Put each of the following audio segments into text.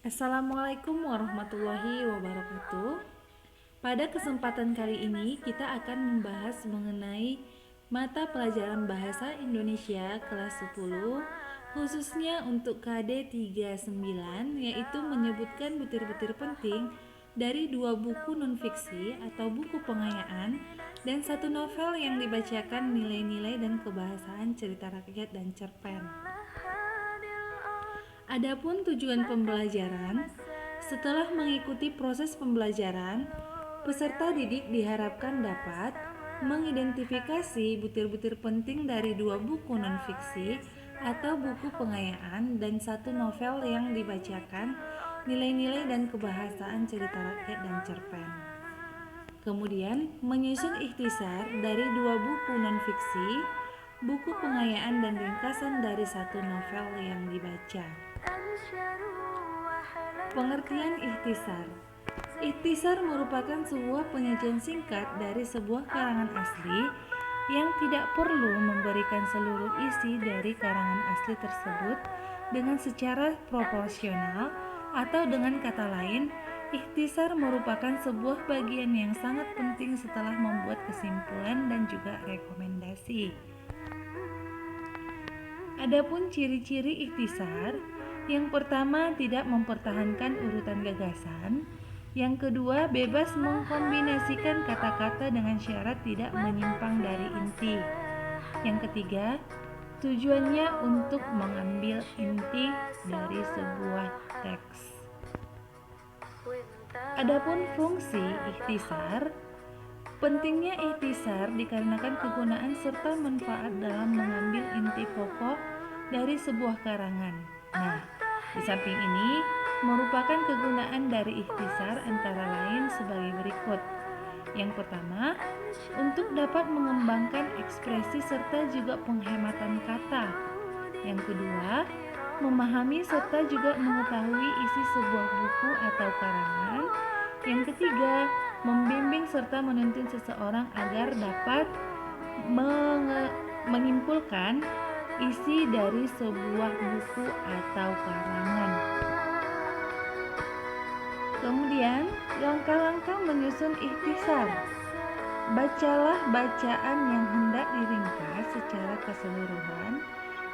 Assalamualaikum warahmatullahi wabarakatuh. Pada kesempatan kali ini kita akan membahas mengenai mata pelajaran Bahasa Indonesia kelas 10, khususnya untuk KD 39, yaitu menyebutkan butir-butir penting dari 2 buku non-fiksi atau buku pengayaan dan 1 novel yang dibacakan nilai-nilai dan kebahasaan cerita rakyat dan cerpen. Adapun tujuan pembelajaran, setelah mengikuti proses pembelajaran, peserta didik diharapkan dapat mengidentifikasi butir-butir penting dari 2 buku non-fiksi atau buku pengayaan dan 1 novel yang dibacakan, nilai-nilai dan kebahasaan cerita rakyat dan cerpen. Kemudian menyusun ikhtisar dari 2 buku non-fiksi, buku pengayaan dan ringkasan dari 1 novel yang dibaca. Pengertian ikhtisar. Ikhtisar merupakan sebuah penyajian singkat dari sebuah karangan asli yang tidak perlu memberikan seluruh isi dari karangan asli tersebut dengan secara proporsional, atau dengan kata lain, ikhtisar merupakan sebuah bagian yang sangat penting setelah membuat kesimpulan dan juga rekomendasi. Adapun ciri-ciri ikhtisar, yang pertama tidak mempertahankan urutan gagasan, yang kedua bebas mengkombinasikan kata-kata dengan syarat tidak menyimpang dari inti, yang ketiga tujuannya untuk mengambil inti dari sebuah teks. Adapun fungsi ikhtisar, pentingnya ikhtisar dikarenakan kegunaan serta manfaat dalam mengambil inti pokok dari sebuah karangan. Nah, di samping ini merupakan kegunaan dari ikhtisar antara lain sebagai berikut. Yang pertama, untuk dapat mengembangkan ekspresi serta juga penghematan kata. Yang kedua, memahami serta juga mengetahui isi sebuah buku atau karangan. Yang ketiga, membimbing serta menuntun seseorang agar dapat menyimpulkan isi dari sebuah buku atau karangan. Kemudian, langkah-langkah menyusun ikhtisar. Bacalah bacaan yang hendak diringkas secara keseluruhan.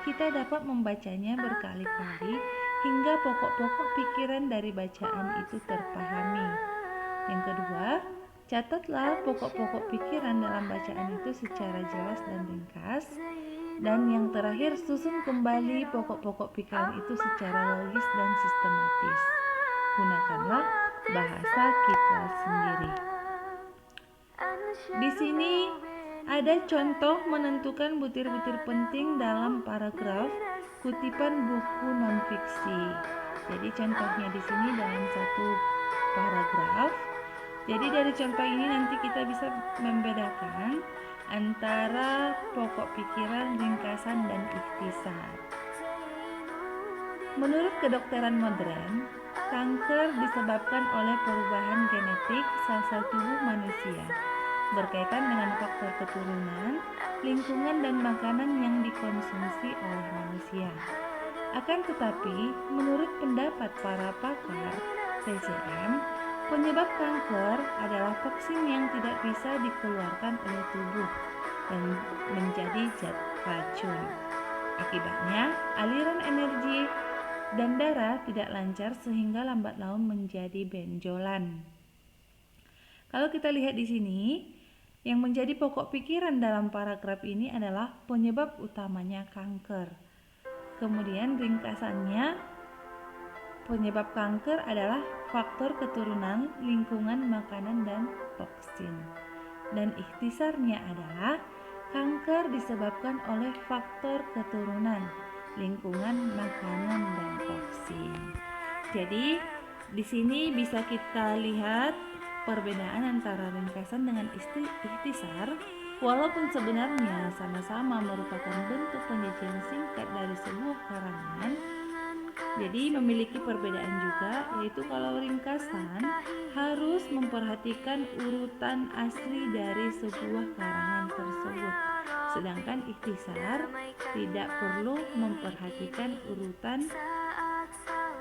Kita dapat membacanya berkali-kali hingga pokok-pokok pikiran dari bacaan itu terpahami. Yang kedua, catatlah pokok-pokok pikiran dalam bacaan itu secara jelas dan ringkas. Dan yang terakhir, susun kembali pokok-pokok pikiran itu secara logis dan sistematis. Gunakanlah bahasa kita sendiri. Di sini ada contoh menentukan butir-butir penting dalam paragraf kutipan buku non-fiksi. Jadi contohnya di sini dalam satu paragraf. Jadi dari contoh ini nanti kita bisa membedakan antara pokok pikiran, ringkasan, dan ikhtisar. Menurut kedokteran modern, kanker disebabkan oleh perubahan genetik sel-sel tubuh manusia, berkaitan dengan faktor keturunan, lingkungan, dan makanan yang dikonsumsi oleh manusia. Akan tetapi, menurut pendapat para pakar TCM, penyebab kanker adalah toksin yang tidak bisa dikeluarkan oleh tubuh dan menjadi zat racun. Akibatnya, aliran energi dan darah tidak lancar sehingga lambat laun menjadi benjolan. Kalau kita lihat di sini, yang menjadi pokok pikiran dalam paragraf ini adalah penyebab utamanya kanker. Kemudian ringkasannya, penyebab kanker adalah faktor keturunan, lingkungan, makanan, dan toksin. Dan ikhtisarnya adalah kanker disebabkan oleh faktor keturunan, lingkungan, makanan, dan toksin. Jadi di sini bisa kita lihat perbedaan antara ringkasan dengan ikhtisar, walaupun sebenarnya sama-sama merupakan bentuk penyajian singkat dari sebuah karangan. Jadi memiliki perbedaan juga, yaitu kalau ringkasan harus memperhatikan urutan asli dari sebuah karangan tersebut, sedangkan ikhtisar tidak perlu memperhatikan urutan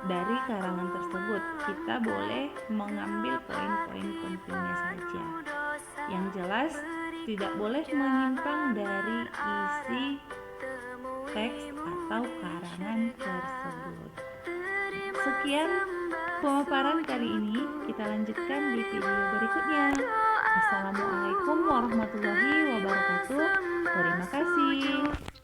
dari karangan tersebut. Kita boleh mengambil poin-poin pentingnya saja. Yang jelas, tidak boleh menyimpang dari isi teks atau karangan tersebut. Sekian pemaparan kali ini, kita lanjutkan di video berikutnya. Assalamualaikum warahmatullahi wabarakatuh. Terima kasih.